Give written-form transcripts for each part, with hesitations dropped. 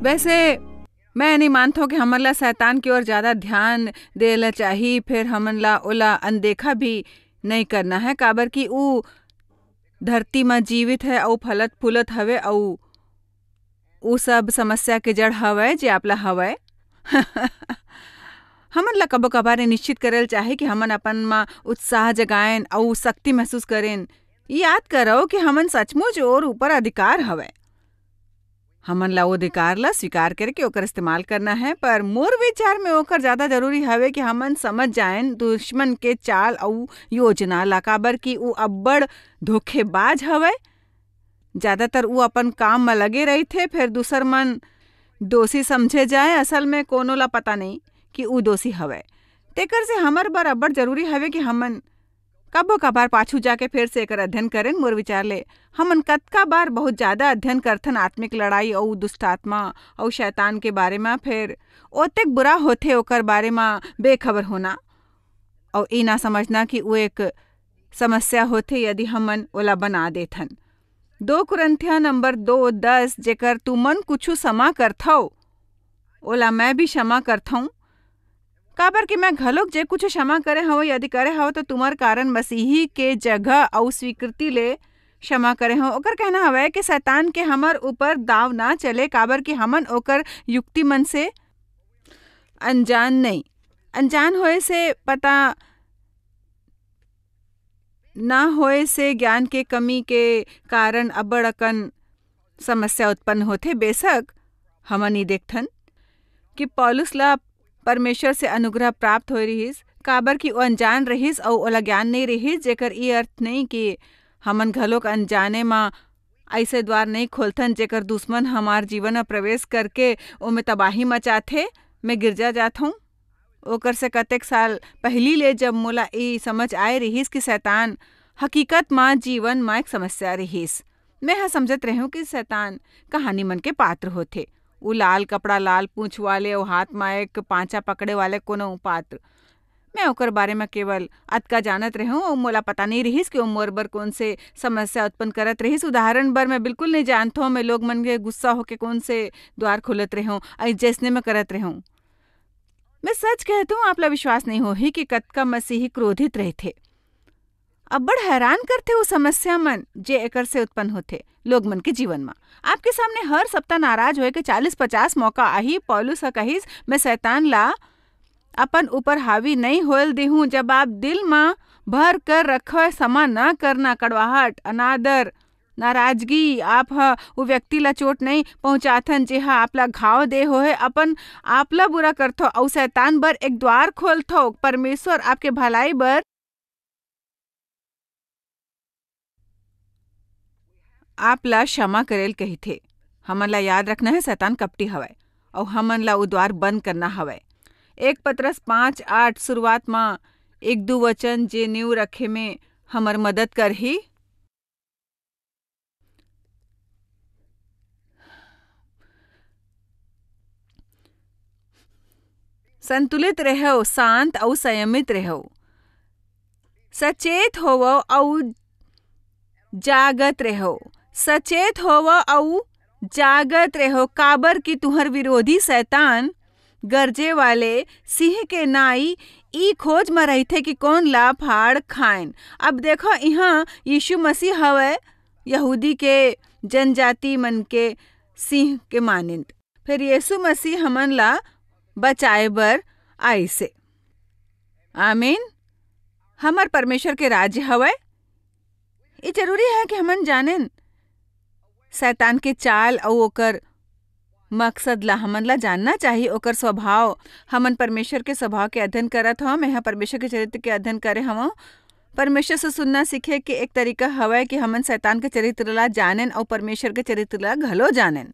वैसे मैं नहीं मानता हूँ कि हमन ला शैतान की ओर ज्यादा ध्यान देला चाहिए, फिर हमन ला ओला अनदेखा भी नहीं करना है, काबर कि ऊ धरती में जीवित है और फलत फूलत हवे और ऊ सब समस्या के जड़ हवे जे आपला हवे। हमन ला कबो कभार निश्चित करल चाहे कि हमन अपन में उत्साह जगाएं और शक्ति महसूस करें। याद करो कि हमन सचमुच और ऊपर अधिकार हवे। हमन ला वो अधिकार ला स्वीकार करके ओकर इस्तेमाल करना है, पर मोर विचार में ओकर ज्यादा जरूरी हवे कि हमन समझ जाएं दुश्मन के चाल और योजना ला, काबर कि ऊ अब्बड़ धोखेबाज हवे। ज्यादातर ऊ अपन काम में लगे रही थे, फिर दूसर मन दोषी समझे जाए, असल में कोनो ला पता नहीं कि ऊ दोषी हवे। तेकर से हमर बर अब्बड़ जरूरी हवे कि हमन कबो कभार पाछू जाके फिर से एकर अध्ययन करें। मोर विचार ले हमन कतका बार बहुत ज्यादा अध्ययन करथन आत्मिक लड़ाई और दुष्ट आत्मा और शैतान के बारे में, फिर ओतेक बुरा होथे ओकर बारे में बेखबर होना और ई ना समझना कि वो एक समस्या होथे यदि हमन ओला बना देथन। 2 कुरिन्थिया नंबर 2:10 जेकर तू मन कुछ क्षमा करथौ ओला मैं भी क्षमा करथौ, काबर कि मैं घलोक जे कुछ क्षमा करे हव यदि करे हव तो तुम्हार कारण मसीही के जगह और स्वीकृति ले क्षमा करे हव। ओकर कहना हवे कि शैतान के हमर ऊपर दाव ना चले, काबर कि हमन ओकर युक्ति मन से अनजान नहीं। अनजान होए से पता ना होए से ज्ञान के कमी के कारण अब्बड़ अकन समस्या उत्पन्न होथे। बेशक हमन ही देखथन कि पौलुस ला परमेश्वर से अनुग्रह प्राप्त हो रहीस, काबर कि वो अनजान रहीस और ओला ज्ञान नहीं रहीस, जेकर ई अर्थ नहीं कि हमन घलोक अनजाने में ऐसे द्वार नहीं खोलथन जेकर दुश्मन हमार जीवन में प्रवेश करके ओमे तबाही मचाथे। मैं गिरजा जात हूँ ओकर से कतेक साल पहली ले, जब मोला ई समझ आए रहीस कि शैतान हकीकत में जीवन में एक समस्या रहीस। मैं हाँ समझत रही हूँ कि शैतान कहानी मन के पात्र होथे। वो लाल कपड़ा, लाल पूंछ वाले और हाथ में एक पांचा पकड़े वाले कोनो पात्र। मैं ओकर बारे में केवल अतका जानत रही हूँ और मोला पता नहीं रहीस कि वो मोर बर कौन से समस्या उत्पन्न करत रहीस। उदाहरण बर मैं बिल्कुल नहीं जानता हूँ मैं लोग मन के गुस्सा होके कौन से द्वार खोलत रही हूँ, जैसने में करत रही हूँ। मैं सच कहता हूँ आपला विश्वास नहीं हो ही कि कतका मसीही क्रोधित रहे थे, अब्बड़ हैरान करते वो समस्या मन जे एकर से उत्पन्न होते लोग मन के जीवन में। आपके सामने हर सप्ताह नाराज होए के 40-50 मौका आही। पौलुस कहिस मैं शैतान ला अपन ऊपर हावी नहीं होल देहूं, जब आप दिल में भर कर रखो समा न करना, कड़वाहट, अनादर, नाराजगी आप वो व्यक्ति ला चोट नहीं पहुंचाथन जे हा आपला घाव दे होए, अपन आपला बुरा करथो और शैतान बर एक द्वार खोलथो। परमेश्वर आपके भलाई बर आप ला क्षमा करेल कही थे। हमन ला याद रखना है शैतान कपटी हवय और हमन ला वो द्वार बंद करना हवय। 1 पतरस 5:8 शुरुआत में 1-2 वचन जे नींव रखे में हमर मदद कर ही। संतुलित रहो, शांत और संयमित रहो, सचेत होवो और जागत रहो। सचेत होवो और जागत रहो, काबर कि तुहर विरोधी शैतान गरजे वाले सिंह के नाई ई खोज में रही थे कि कौन ला फाड़ खाएं। अब देखो यहाँ यीशु मसीह हवे यहूदी के जनजाति मन के सिंह के मानिंद, फिर यीशु मसीह हमन ला बचाए बर आई से। आमीन। हमर परमेश्वर के राज्य हवे। ये जरूरी है कि हमन जानें शैतान के चाल और ओकर मकसद ला हमन ला जानना चाहिए, ओकर स्वभाव। हमन परमेश्वर के स्वभाव के अध्ययन करत हव। मैं परमेश्वर के चरित्र के अध्ययन करे हव। परमेश्वर से सुनना सीखे कि एक तरीका हवय कि हमन शैतान के चरित्र ला जानें और परमेश्वर के चरित्र ला घलो जानें,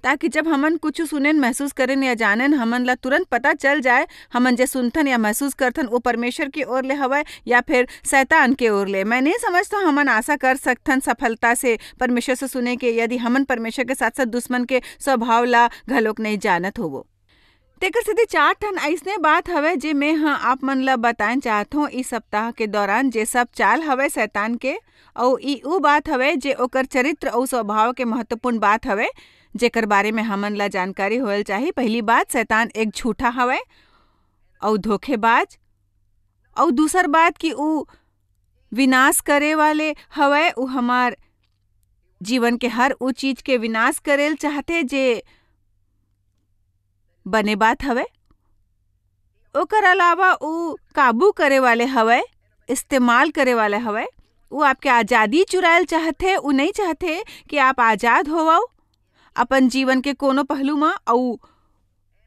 ताकि जब हमन कुछ सुनें, महसूस करें या जानें, हमन ला तुरंत पता चल जाए हमन जे सुनथन या महसूस करथन वो परमेश्वर की ओर ले हवय या फिर शैतान के ओर ले। मैं नहीं समझता हमन आशा कर सकथन सफलता से परमेश्वर से सुने के यदि हमन परमेश्वर के साथ साथ दुश्मन के स्वभाव ला घलोक नहीं जानत होवो। तेकर सीधे 4 ठन ऐसने बात हवे जे मैं हाँ आप मन ला बताएं चाहत हूँ इस सप्ताह के दौरान, जे सब चाल हवे शैतान के और ई उ बात हवे जे ओकर चरित्र और स्वभाव के महत्वपूर्ण बात हवे जेकर बारे में हमन ला जानकारी होल चाहिए। पहली बात, शैतान एक झूठा हवे और धोखेबाज, और दूसर बात कि ऊ विनाश करे वाले हवे। ऊ हमार जीवन के हर ऊ चीज के विनाश करेल चाहते जे बने बात हवे। ओकर अलावा ऊ काबू करे वाले हवे, इस्तेमाल करे वाले हवे। ऊ आपके आज़ादी चुरायल चाहते। ऊ नहीं चाहते कि आप आज़ाद होवो अपन जीवन के कोनो पहलू में। और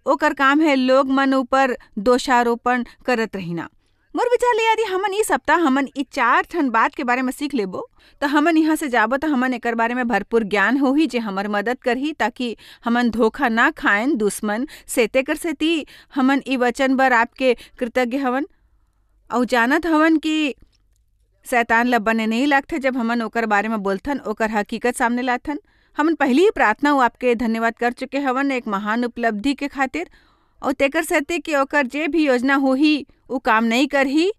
ओकर काम है लोग मन ऊपर दोषारोपण करत रहिना। मोर विचार ले यदि हमन ई सप्ताह हमन ई 4 ठन बात के बारे में सीख लेबो तो हमन यहाँ से जाबो तो हमन एकर बारे में भरपूर ज्ञान होही जे हमर मदद करही, ताकि हमन धोखा ना खाएं दुश्मन से। तेकर सेती हमन ई वचन बर आपके कृतज्ञ हवन और जानत हवन कि शैतान ला बने नहीं लागथे जब हमन ओकर बारे में बोलथन, ओकर हकीकत सामने लाथन। हमन पहली ही प्रार्थना आपके धन्यवाद कर चुके हवन एक महान उपलब्धि के खातिर, और तेकर सेती कि ओकर जे भी योजना होही ऊ काम नहीं करही।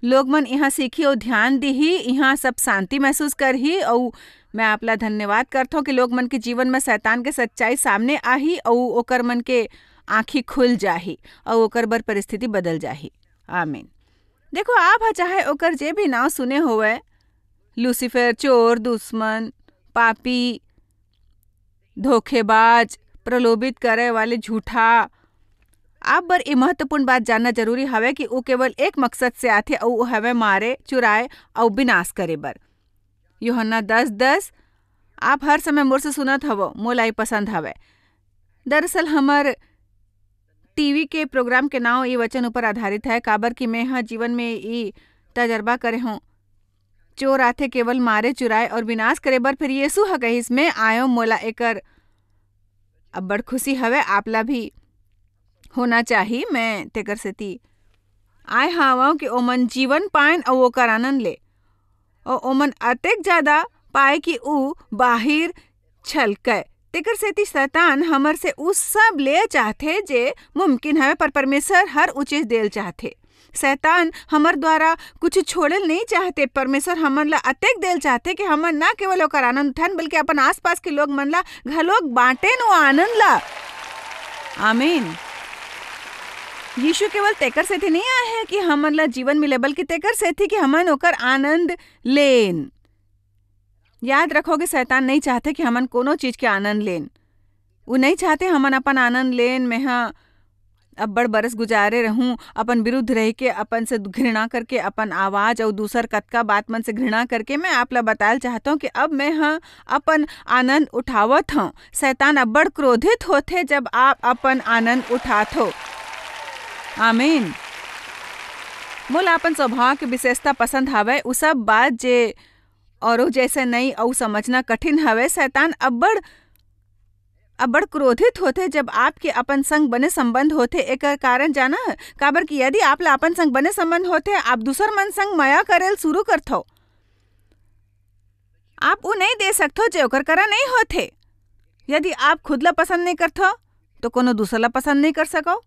लोग मन यहाँ सीखी और ध्यान दीही, यहाँ सब शांति महसूस करही। और मैं आपला धन्यवाद करथो कि लोग मन के जीवन में शैतान के सच्चाई सामने आही और ओकर मन के आँखी खुल जाही और ओकर बर परिस्थिति बदल जाही। आमीन। देखो, आप चाहे ओकर जे भी नाव सुने होवे, लूसीफर, चोर, दुश्मन, पापी, धोखेबाज, प्रलोभित करे वाले, झूठा, आप बर ये महत्वपूर्ण बात जानना जरूरी हवे कि वो केवल एक मकसद से आथे और वो हवे मारे, चुराए और विनाश करे बर। यूहन्ना 10:10 आप हर समय मोर से सुनत हवो, मोला पसंद हवे। दरअसल हमर टीवी के प्रोग्राम के नाम ये वचन ऊपर आधारित है, काबर कि मैं हाँ जीवन में ये तजर्बा करे हूँ। चोर आथे केवल मारे, चुराए और विनाश करे बर, फिर यीशु ह कहिस मैं आयो, मोला एकर अब्बड़ खुशी हवे। आपला भी होना चाहिए। मैं तेकर सेती आय हावं कि ओमन जीवन पाएन और ओकर आनंद ले, और ओमन अतेक ज्यादा पाए कि ऊ बाहिर छलके। तेकर सेती शैतान हमर से ऊ सब ले चाहते जे मुमकिन है, पर परमेश्वर हर ऊ चीज देल चाहते। शैतान हमर द्वारा कुछ छोड़ल नहीं चाहते। परमेश्वर हमन ला अतेक देल चाहते कि हमन ना केवल ओकर आनंद उठान बल्कि अपन आसपास के लोग मन ला घलोक बांटेन वो आनंद ला। आमीन। यीशु केवल तेकर सेती नहीं आए हैं कि हमन ला जीवन मिले, बल्कि तेकर सेती कि हमन ओकर आनंद लेन। याद रखोगे, शैतान नहीं चाहते कि हमन कोनो चीज के आनंद लेन। वो नहीं चाहते हमन अपन आनंद लेन में हाँ अब्बड़ बरस गुजारे रहूं, अपन विरुद्ध रह के, अपन से घृणा करके, अपन आवाज और दूसर कतका बात मन से घृणा करके। मैं आप ला बताल चाहता हूँ कि अब मैं हाँ अपन आनंद उठावत हूँ। शैतान अब्बड़ क्रोधित होते जब आप अपन आनंद उठात हो। आमीन। मोला अपन स्वभाव के विशेषता पसंद हवे, उ सब बात जे औरों जैसे नहीं और समझना कठिन हवे। शैतान अब्बड़ क्रोधित होते जब आपके अपन संग बने संबंध होते। एकर कारण जाना, काबर कि यदि आप ला अपन संग बने संबंध होते, आप दूसर मन संग माया करेल शुरू करथो। आप वो नहीं दे सकथो जो ओकर करा नहीं होते। यदि आप खुद ला पसंद नहीं करथो तो कोनो दूसर ला पसंद नहीं कर सको।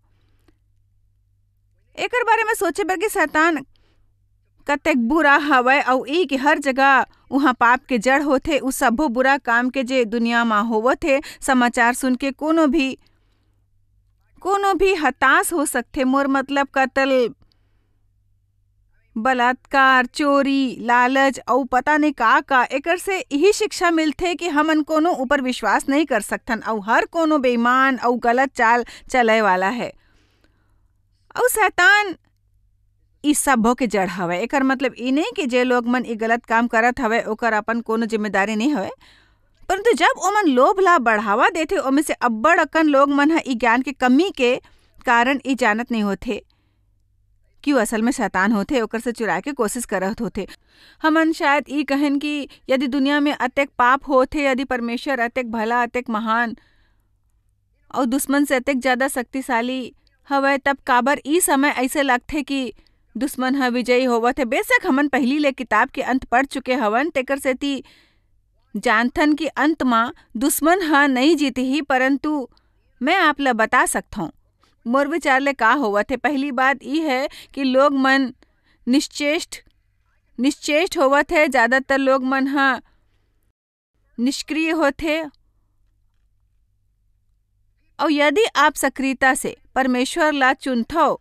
एकर बारे में सोचे बर कि शैतान कतेक बुरा हवय और ई कि हर जगह वहाँ पाप के जड़ होते। उस सबो बुरा काम के जे दुनिया में होवत है, समाचार सुन के कोनो भी हताश हो सकते। मोर मतलब कत्ल, बलात्कार, चोरी, लालच और पता नहीं का। एकर से यही शिक्षा मिलते कि हमन कोनो ऊपर विश्वास नहीं कर सकथन और हर कोनो बेईमान और गलत चाल चले वाला है। और शैतान इस सबो के जड़ हवे। एकर मतलब ई नहीं कि जे लोग मन ई गलत काम करत हवे ओकर अपन कोनो जिम्मेदारी नहीं हवे, परंतु जब ओमन लोभ ला बढ़ावा देथे, ओमे से अब्बड़ अकन लोग मन ह ई ज्ञान के कमी के कारण ई जानत नहीं होथे कि वो असल में शैतान होथे, ओकर से चुराए के कोशिश करत होथे। हमन शायद ई कहन कि यदि दुनिया में अतेक पाप होथे, यदि परमेश्वर अतेक भला, अतेक महान और दुश्मन से अतेक ज्यादा शक्तिशाली हवे, तब काबर ई समय ऐसे लगथे कि दुश्मन ह विजयी होवत है। बेशक हमन पहली ले किताब के अंत पढ़ चुके हवन, तेकर सेती जानथन कि अंत में दुश्मन ह नहीं जीती ही, परंतु मैं आप ला बता सकता हूँ मोर विचार ले का होवत है। पहली बात ई है कि लोग मन निश्चेष्ट होवत है। ज्यादातर लोग मन ह निष्क्रिय होते और यदि आप सक्रियता से परमेश्वर ला चुनथो,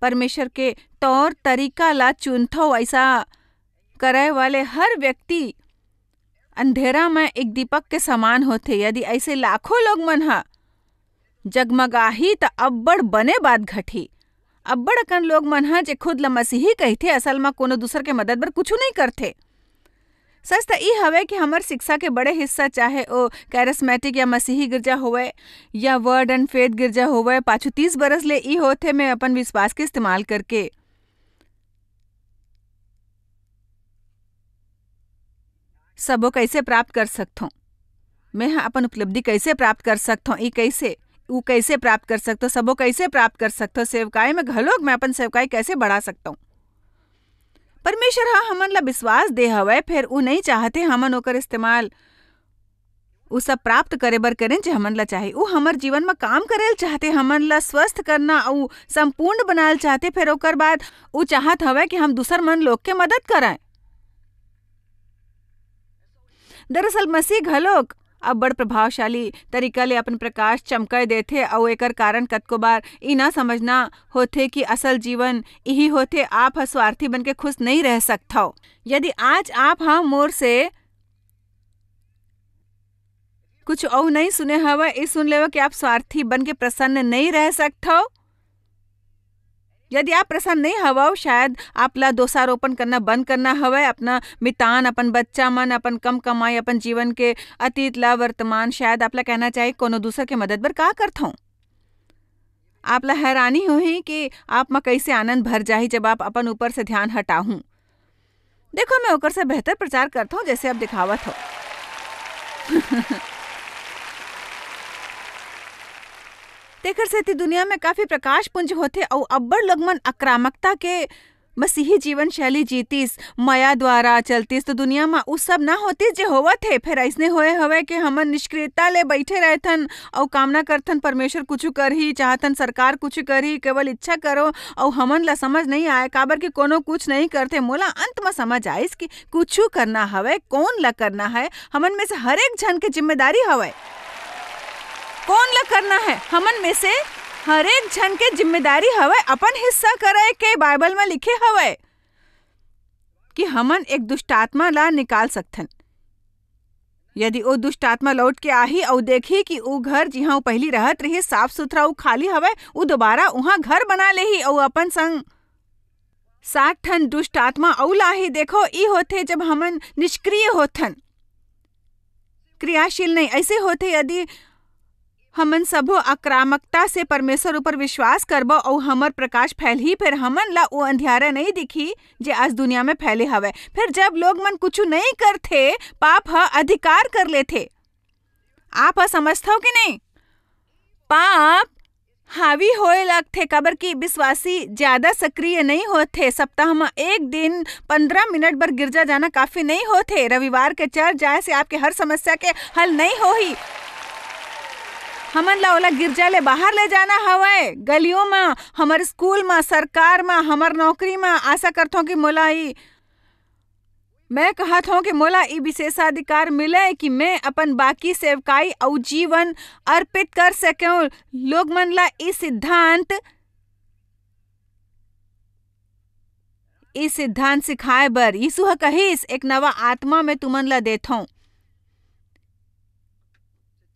परमेश्वर के तौर तरीका ला चुनथो, ऐसा करे वाले हर व्यक्ति अंधेरा में एक दीपक के समान होते। यदि ऐसे लाखों लोग मन हा जगमगाही त अब्बड़ बने बात घटी। अब्बड़ अकन लोग मन हा जे खुद ल मसीही कहथे, असल में कोनो दूसर के मदद बर कुछ नहीं करथे। सच त ई हवे कि हमर शिक्षा के बड़े हिस्सा, चाहे ओ कैरिस्मेटिक या मसीही गिरजा होवे या वर्ड एंड फेथ गिरजा होवे, पाछू 30 बरस ले ई होथे में अपन विश्वास के इस्तेमाल करके सबो कैसे प्राप्त कर सकथों। मैं अपन उपलब्धि कैसे प्राप्त कर सकथों, ई कैसे ऊ कैसे प्राप्त कर सकथों, सबो कैसे प्राप्त कर सकथों। सेवकाई में घलोक मैं अपन सेवकाई कैसे बढ़ा सकता हूँ। परमेश्वर हा हमन ला विश्वास दे हवय, फिर ऊ नहीं चाहते हमन ओकर इस्तेमाल ऊ सब प्राप्त करे बर करें जे हमन ला चाहे। ऊ हमर जीवन में काम करेल चाहते, हमन ला स्वस्थ करना और संपूर्ण बनाल चाहते। फिर ओकर बाद ऊ चाहत हवय कि हम दूसर मन लोग के मदद करें। दरअसल मसीह घलोक अब बड़ प्रभावशाली तरीका ले अपन प्रकाश चमकाए देथे, और एकर कारण कतको बार ई ना समझना होथे कि असल जीवन यही होथे। आप ह स्वार्थी बन के खुश नहीं रह सकथो। यदि आज आप हा मोर से कुछ और नहीं सुने हवा, ई सुन लेवा कि आप स्वार्थी बन के प्रसन्न नहीं रह सकथो। यदि आप प्रसन्न नहीं हवा, शायद आप ला दोषारोपण करना बंद करना हवे। अपना मितान, अपन बच्चा मन, अपन कम कमाई, अपन जीवन के अतीत ला वर्तमान, शायद आप ला कहना चाहिए कोनो दूसर के मदद बर का करथो। आप ला हैरानी होही कि आप में कैसे आनंद भर जाही जब आप अपन ऊपर से ध्यान हटाहूं। देखो मैं ओकर से बेहतर प्रचार करता हूँ जैसे आप दिखावत हो। तेकर सेती दुनिया में काफी प्रकाश पुंज होते, और अब्बड़ लोग मन आक्रामकता के मसीही जीवन शैली जीतीस, माया द्वारा चलतीस, तो दुनिया में उ सब ना होती जे होवत है। फिर ऐसने होए हवे कि हमन निष्क्रियता ले बैठे रहथन और कामना करथन परमेश्वर कुछ करही, चाहतन सरकार कुछ करही, केवल इच्छा करो, और हमन ला समझ नहीं आए काबर कि कोनो कुछ नहीं करते। मोला अंत में समझ आइस कि कुछ करना हवे, कौन ला करना है। हमन में से हर एक जन के जिम्मेदारी हवे, कौन ला करना है। हमन में से हर एक जन के जिम्मेदारी हवे अपन हिस्सा करे के। बाइबल में लिखे हवे कि हमन एक दुष्ट आत्मा ला निकाल सकथन। यदि वो दुष्ट आत्मा लौट के आही और देखी कि वो घर जिहाँ वो पहली रहत रही साफ सुथरा वो खाली हवे, वो दोबारा वहां घर बना लेही और अपन संग 60 ठन दुष्ट आत्मा औलाही। देखो ई होथे जब हमन निष्क्रिय होथन, क्रियाशील नहीं। ऐसे होथे यदि हमन सबो आक्रामकता से परमेश्वर ऊपर विश्वास करबो और हमर प्रकाश फैल ही, फिर हमन ला वो अंधियारा नहीं दिखी जे आज दुनिया में फैले हवे। फिर जब लोग मन कुछ नहीं करथे, पाप ह अधिकार कर लेथे। आप समझथो कि नहीं, पाप हावी होए लगथे काबर की विश्वासी ज्यादा सक्रिय नहीं होथे। सप्ताह में एक दिन 15 मिनट बर गिरजा जाना काफी नहीं होथे। रविवार के चर्च जाए से आपके हर समस्या के हल नहीं होही। हमन ला ओला गिरजा ले बाहर ले जाना हवे, गलियों में, हमर स्कूल में, सरकार में, हमर नौकरी में। आशा करथों कि मोला ई मैं कहत हूँ कि मोला ई विशेषाधिकार मिले कि मैं अपन बाकी सेवकाई और जीवन अर्पित कर सकूं। लोग मन ला ई सिद्धांत सिखाए बर यीशु ह कहिस, एक नवा आत्मा में तुमन ला देथों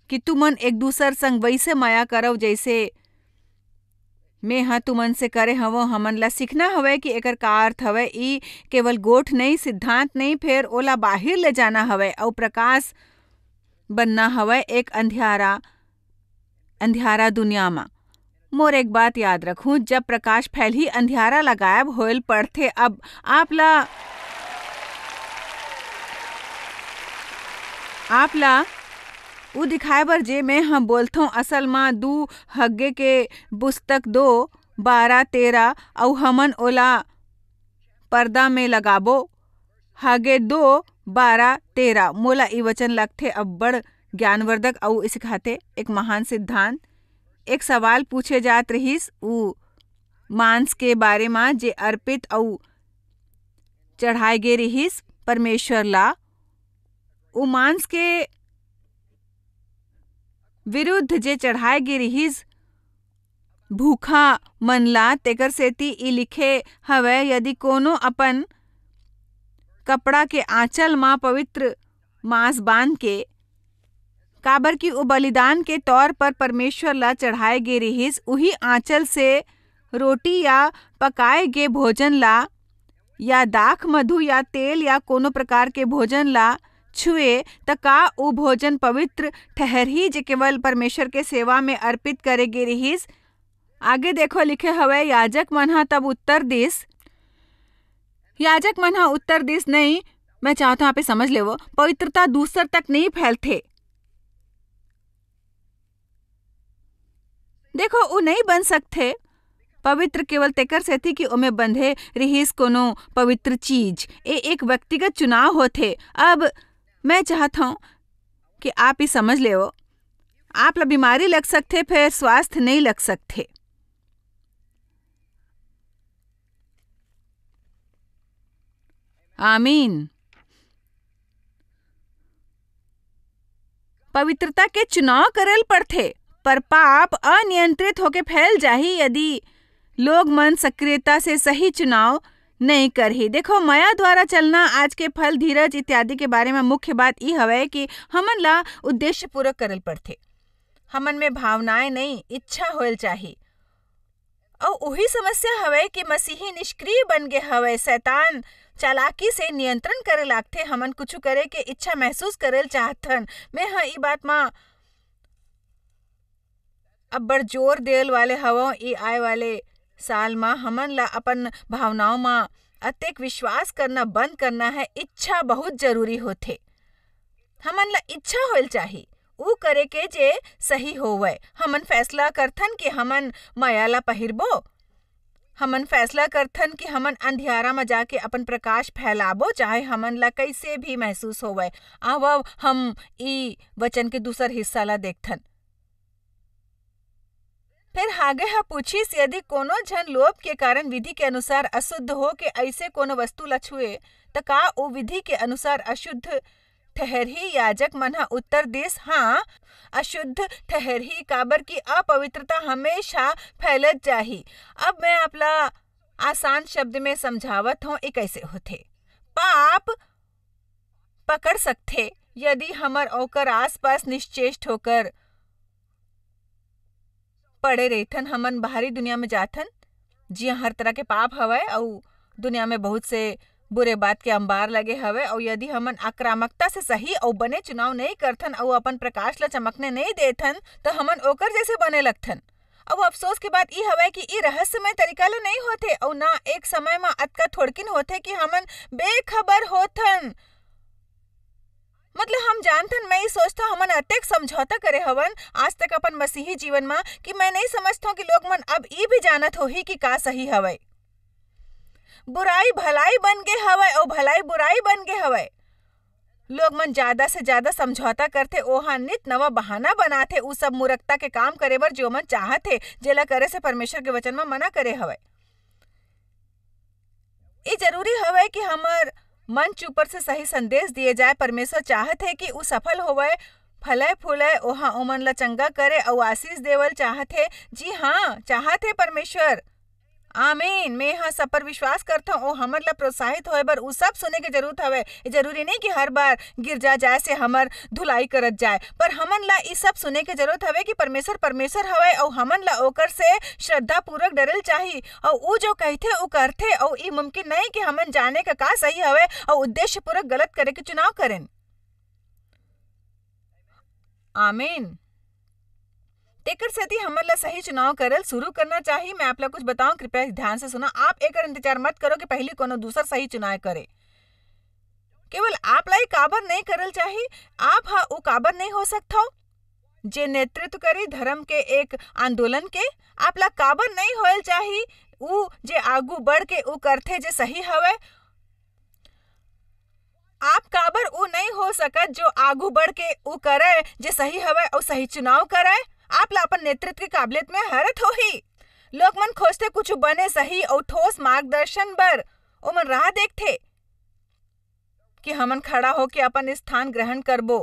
कि तुमन एक दूसर संग वैसे माया करो जैसे मैं हाँ तुमन से करे हवो। हमन ला सीखना हवे कि एकर का अर्थ हवे। ई केवल गोठ नहीं, सिद्धांत नहीं, फिर ओला बाहर ले जाना हवे और प्रकाश बनना हवे एक अंधियारा दुनिया में। मोर एक बात याद रखूं, जब प्रकाश फैल ही अंधियारा ला गायब होल पड़थे। अब आप ला वो दिखाए बर जे मैं हम बोलथों असल में 2 हग्गे के पुस्तक 2:12-13 और हमन ओला पर्दा में लगाबो। हगे 2:12-13 मोला ई वचन लगथे अब्बड़ ज्ञानवर्धक और सिखाते एक महान सिद्धांत। एक सवाल पूछे जात रहीस ऊ मांस के बारे में जे अर्पित और चढ़ाए गे रहीस परमेश्वर ला। ऊ मांस के विरुद्ध जे चढ़ाए गे रहिस भूखा मन ला, तेकर सेती ई लिखे हवे, यदि कोनो अपन कपड़ा के आंचल मां पवित्र मांस बांध के, काबर कि वो बलिदान के तौर पर परमेश्वर ला चढ़ाए गे रहिस, उही आंचल से रोटी या पकाए गे भोजन ला या दाख मधु या तेल या कोनो प्रकार के भोजन ला छुए त का वो भोजन पवित्र ठहरही जे केवल परमेश्वर के सेवा में अर्पित करे गे रहिस। आगे देखो लिखे हवे, याजक मन ह तब उत्तर दिस, याजक मन ह उत्तर दिस नहीं, मैं चाहता हूं आप समझ लेवो, पवित्रता दूसर तक नहीं फैलथे। देखो वो नहीं बन सकते पवित्र केवल तेकर सेती कि ओमे बंधे रहिस कोनो पवित्र चीज। ये एक व्यक्तिगत चुनाव होथे। अब मैं चाहता हूं कि आप ही समझ ले, आप ला बीमारी लग सकते, फिर स्वास्थ्य नहीं लग सकते। आमीन। पवित्रता के चुनाव करल पड़थे, पर पाप अनियंत्रित होके फैल जाही यदि लोग मन सक्रियता से सही चुनाव नहीं करही। देखो, माया द्वारा चलना, आज के फल, धीरज इत्यादि के बारे में मुख्य बात ई हवे कि हमन ला उद्देश्य पूरा करल पड़थे। हमन में भावनाएं नहीं, इच्छा होल चाहिए। और वही समस्या हवे कि मसीही निष्क्रिय बन गए हवे। शैतान चालाकी से नियंत्रण करे लागथे, हमन कुछ करे के इच्छा महसूस करल चाहथन। मैं ई बात मा अब्बड़ जोर देल वाले हवों। ई आए वाले साल मा हमन ला अपन भावनाओं मा अतेक विश्वास करना बंद करना है। इच्छा बहुत जरूरी होथे। हमन ला इच्छा होल चाहिए ऊ करे के जे सही होवे। हमन फैसला करथन कि हमन माया ला पहिरबो, हमन फैसला करथन कि हमन अंधियारा में जाके अपन प्रकाश फैलाबो, चाहे हमन ला कैसे भी महसूस होवे। अब हम ई वचन के दूसर हिस्सा ला देखथन। फिर आगे पूछिस, यदि कोनो जन लोभ के कारण विधि के अनुसार अशुद्ध हो के ऐसे कोनो वस्तु ला छुए त का वो विधि के अनुसार अशुद्ध ठहरही? याजक मन हा उत्तर दिस, हाँ अशुद्ध ठहरही, काबर की अपवित्रता हमेशा फैलत जाही। अब मैं आपला आसान शब्द में समझावत हूँ, ये कैसे होथे। पाप पकड़ सकथे यदि हमर ओकर आसपास निश्चेष्ट होकर पड़े रहथन। हमन बाहरी दुनिया में जाथन, जी हर तरह के पाप हवे और दुनिया में बहुत से बुरे बात के अंबार लगे हवे। और यदि हमन आक्रामकता से सही और बने चुनाव नहीं करथन और अपन प्रकाश ला चमकने नहीं देथन तो हमन ओकर जैसे बने लगथन। अब अफसोस की बात ई हवे कि ई रहस्यमय तरीका ले नहीं होथे और ना एक समय में अतका थोड़किन होथे कि हमन बेखबर होथन। मतलब हम जानथन, मैं सोचता हमन अतेक समझौता करे हवन आज तक अपन मसीही जीवन में कि मैं नहीं समझता कि लोग मन अब ई भी जानत होही कि का सही हवे। बुराई भलाई बन गए हवे और भलाई बुराई बन गए हवे। लोग मन ज्यादा से ज्यादा समझौता करथे, ओहा नित नवा बहाना बनाथे उ सब मूर्खता के काम करे बर जो मन चाहथे, जेला करे से परमेश्वर के वचन में मना करे हवे। ये जरूरी हवे कि हमर मंच ऊपर से सही संदेश दिए जाए। परमेश्वर चाहत है कि उ सफल होवे, फले फूले, ओहा ओमन ला चंगा करे और आशीष देवल चाहत है। जी हाँ, चाहत है परमेश्वर। आमीन। मैं हाँ सब पर विश्वास करता हूँ। हमर ला प्रोत्साहित होए बर उ सब सुने के जरूरत हवे। जरूरी नहीं कि हर बार गिरजा जाए से हमर धुलाई करत जाए, पर हमन ला ई सब सुने के जरूरत हवे कि परमेश्वर परमेश्वर हवे और हमन ला ओकर से श्रद्धा पूर्वक डरल चाहिए और उ जो कहथे उ करथे। और ई मुमकिन नहीं कि हमन जाने का सही हवे और उद्देश्य पूर्वक गलत करे के चुनाव करें। आमीन। तेकर सेती हमन ला सही चुनाव करल शुरू करना चाहिए। मैं आप ला कुछ बताऊं, कृपया ध्यान से सुना। आप एकर इंतजार मत करो कि पहले कोनो दूसर सही चुनाव करे। केवल आप ला काबर नहीं करल चाहिए। आप हाँ उ काबर नहीं हो सकता जे नेतृत्व करे धर्म के एक आंदोलन के। आप ला काबर नहीं होल चाहिए उ जे आगू बढ़ के उ करथे जे सही हवे। आप काबर उ नहीं हो सकत जो आगू बढ़ के उ करे जे सही हवे और सही चुनाव करे। आप ला अपन नेतृत्व की काबिलियत में हैरत होही। लोग मन खोजते कुछ बने सही और ठोस मार्गदर्शन बर, ओमन राह देखथे कि हमन खड़ा होके अपन स्थान ग्रहण करबो।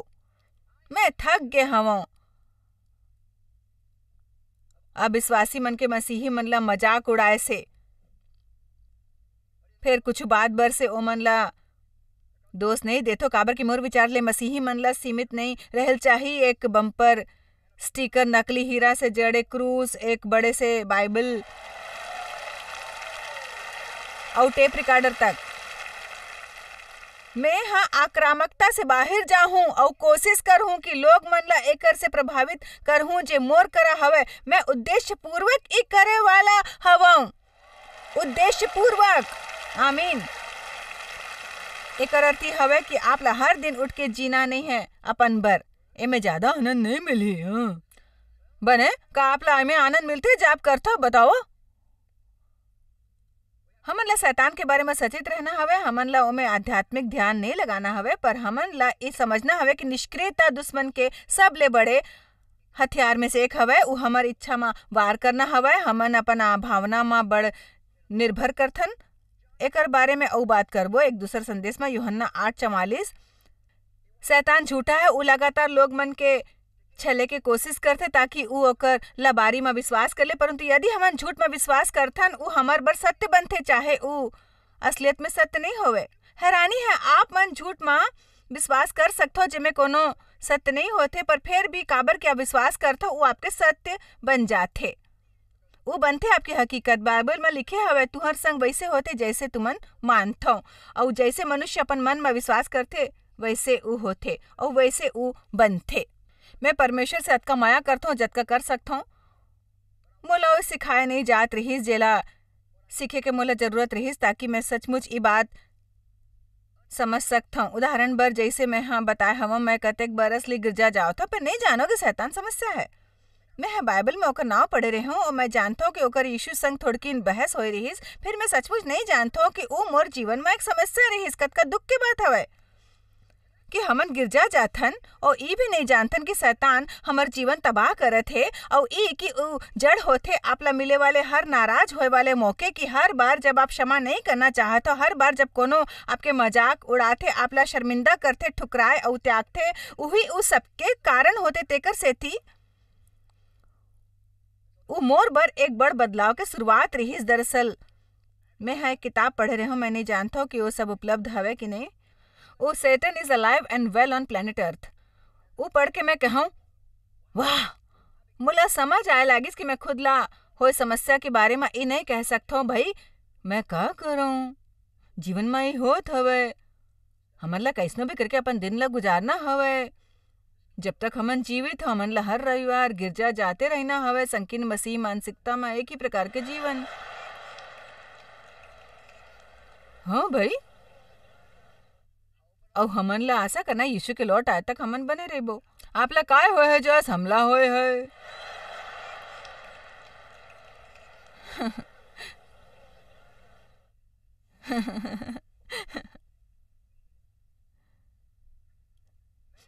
मैं थक गए हवों। अविश्वासी मन के मसीही मन ला मजाक उड़ाए से। फिर कुछ बात बर से ओ मन ला दोष नहीं देथो, काबर की मोर विचार ले मसीही मन ला सीमित नहीं रहल चाहिए एक बम्पर स्टिकर, नकली हीरा से जड़े क्रूस, एक बड़े से बाइबल और टेप रिकॉर्डर तक। मैं हाँ आक्रामकता से बाहर जाऊं और कोशिश करहूं कि लोग मन ला एकर से प्रभावित करहूं जे मोर करा हवे। मैं उद्देश्य पूर्वक ई करे वाला हवं, उद्देश्य पूर्वक। आमीन। एकर अर्थ हवे कि आप ला हर दिन उठ के जीना नहीं है अपन बर, एमे ज्यादा आनंद नहीं मिली। बने का आप ला एमे आनंद मिलते जब करता बताओ। हमन ला शैतान के बारे में सचेत रहना हवे, हमन ला ओमे आध्यात्मिक ध्यान नहीं लगाना हवे, पर हमन ला ये समझना हवे कि निष्क्रियता दुश्मन के सबले बड़े हथियार में से एक हवे। उ हमर इच्छा में वार करना हवे। हमन अपन भावना में बड़ निर्भर करथन। एकर बारे में और बात करबो एक दूसर संदेश में। यूहन्ना 8:44। शैतान झूठा है, उ लगातार लोग मन के छले के कोशिश करथे ताकि उ ओकर लबारी में विश्वास कर ले, परंतु यदि हमन झूठ में विश्वास करथन उ हमर बर सत्य बनथे, चाहे उ असलियत में सत्य नहीं होवे। हैरानी है आप मन झूठ में विश्वास कर सकथो जेमे कोनो सत्य नहीं होथे, पर फिर भी काबर के विश्वास करथो उ आपके सत्य बन जाथे, उ बनथे आपकी हकीकत। बाइबल में लिखे हवे तुहर संग वैसे होते जैसे तुमन मानथो, और जैसे मनुष्य अपन मन में विश्वास करथे वैसे उ होथे और वैसे उ बनथे। मैं परमेश्वर से अतका माया करथो जतका कर सकथो। मोला ओ सिखाए नहीं जात रहीस जेला सीखे के मोला जरूरत रहीस, ताकि मैं सचमुच ई बात समझ सकथो। उदाहरण बर जैसे मैं हाँ बताए हवा, मैं कतेक बरस ले गिरजा जाओ था, पर नहीं जानो कि शैतान समस्या है। मैं हाँ बाइबल में ओकर नाव पढ़े रही हूँ और मैं जानता हूँ कि ओकर यीशु संग थोड़कीन बहस हो रहीस। फिर मैं सचमुच नहीं जानता हूँ कि उ मोर जीवन में एक समस्या रहीस। कतका दुख के बात हवे कि हमन गिरजा जाथन और ई भी नहीं जानथन कि शैतान हमर जीवन तबाह करत है, और ई कि उ जड़ होथे आपला मिले वाले हर नाराज होए वाले मौके की। हर बार जब आप क्षमा नहीं करना चाहते, हर बार जब कोनो आपके मजाक उड़ाते, आपला शर्मिंदा करते, ठुकराए और त्यागते, उही उ सबके कारण होते। तेकर सेती उ मोर बर एक बड़ बदलाव के शुरुआत रहीस। दरअसल मैं हाँ एक किताब पढ़ रही हूँ, मैं नहीं जानता हूँ कि वो सब उपलब्ध हवे कि नहीं। O Satan is alive and well on planet Earth. वो पढ़ के मैं कहूँ वाह, मुला समझ आए लागिस कि मैं खुद ला होए समस्या के बारे में ई नहीं कह सकता हूँ भाई मैं का करूँ, जीवन में ही होत हवे, हमन ला कैसनो भी करके अपन दिन ला गुजारना हवे। जब तक हमन जीवित हमन ला हर रविवार गिरजा जाते रहना हवे। संकीर्ण मसीह मानसिकता में एक ही प्रकार के जीवन। हाँ भाई, और हमन ला आशा करना यीशु के लौट आए तक हमन बने रहबो। आप ला काय होए है जस हमला होए है।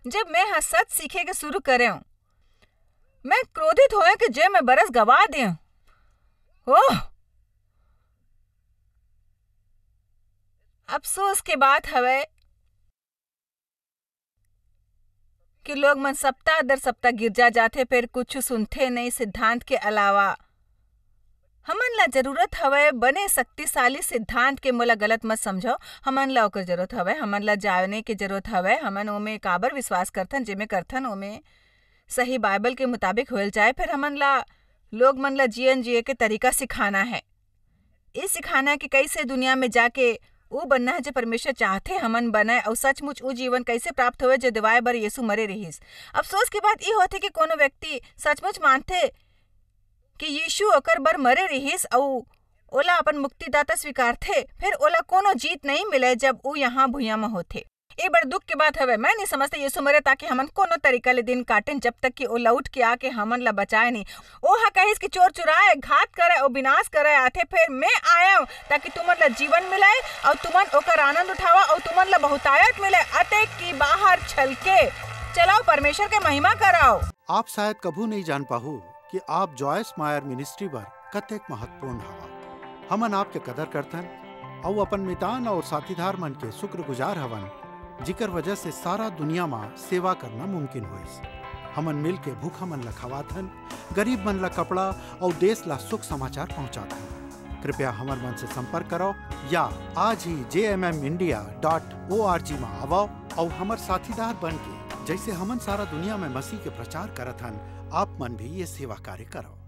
जब मैं हाँ सच सीखे के शुरू करे हूँ, मैं क्रोधित होए कि जे मैं बरस गवा दे। ओह, अफसोस के बात हवे कि लोग मन सप्ताह दर सप्ताह गिरजा जाते, फिर कुछ सुनते नहीं सिद्धांत के अलावा। हमन ला जरूरत हवे बने शक्तिशाली सिद्धांत के। मोला गलत मत समझो, हमन ला ओकर जरूरत हवे, हमन ला जाने के जरूरत हवे। हमन ओमे काबर विश्वास करथन, जेमे करथन ओमे सही बाइबल के मुताबिक होल जाए। फिर हमन ला लोग मन ला जीवन जिए के तरीका सिखाना है। ये सिखाना है कि कैसे दुनिया में जाके वो बनना है जो परमेश्वर चाहते हमन बनाए, और सचमुच वो जीवन कैसे प्राप्त होवे जो दिवाए बर यीशु मरे रहीस। अफसोस की बात ये होते कि कोनो व्यक्ति सचमुच मानते कि यीशु ओकर बर मरे रहीस और ओला अपन मुक्तिदाता स्वीकारथे, फिर ओला कोनो जीत नहीं मिले जब वो यहाँ भुइयां में होथे। ए बड़ दुख के बात हवे। मैं नहीं समझते यीशु मरे ताकि हमन कोनो तरीका ले दिन काटें, जब तक कि ओ लौट के आके हमन ला बचाए नहीं। ओ हा कहिस कि चोर चुराए, घात करे और विनाश करे आथे, फिर मैं आया हूं ताकि तुमन ला जीवन मिले और तुमन ओकर आनंद उठावा और तुमन ला बहुतायत मिले। अते की बाहर छलके चलाओ, परमेश्वर के महिमा कराओ। आप शायद कभू नहीं जान पाहु कि आप जॉयस मायर मिनिस्ट्री बर कतेक महत्वपूर्ण हवा। हमन आपके कदर करथन और अपन मितान और साथीदार मन के शुक्रगुजार हवन, जिकर वजह से सारा दुनिया में सेवा करना मुमकिन होइस। हमन मिल के भूखा मन ला खवाथन, गरीब मन ला कपड़ा और देश ला सुख समाचार पहुंचाथन। कृपया हमार मन से संपर्क करो या आज ही jmmindia.org में आवो और हमार साथीदार बन के जैसे हमन सारा दुनिया में मसीह के प्रचार करत हन, आप मन भी ये सेवा कार्य करो।